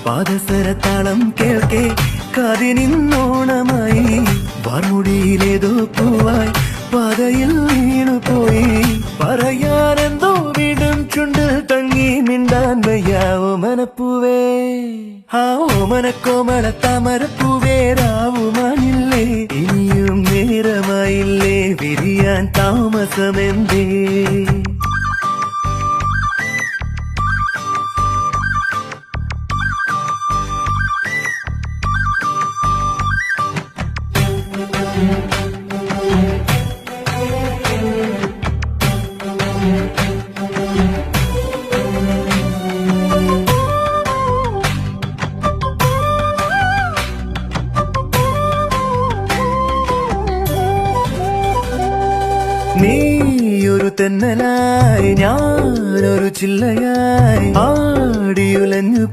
പാദസരത്താളം കേൾക്കെ കാതിനിന്നോണമായി വാർമുടിയിലേതോ പൂവായി പാതയിൽ വീണുപോയി പറയാനെന്തോ വീടും ചുണ്ടിൽ തങ്ങി മിണ്ടാൻ വയ്യാവോ മനപ്പൂവേ ആ ഓമനക്കോമള താമരപ്പൂവേ രാവുമാനില്ലേ ഇനിയും നേരമായില്ലേ വിരിയാൻ താമസമെന്തേ നീയൊരു തെന്നലായി ഞാനൊരു ചില്ലയായി ആടിയുലഞ്ഞു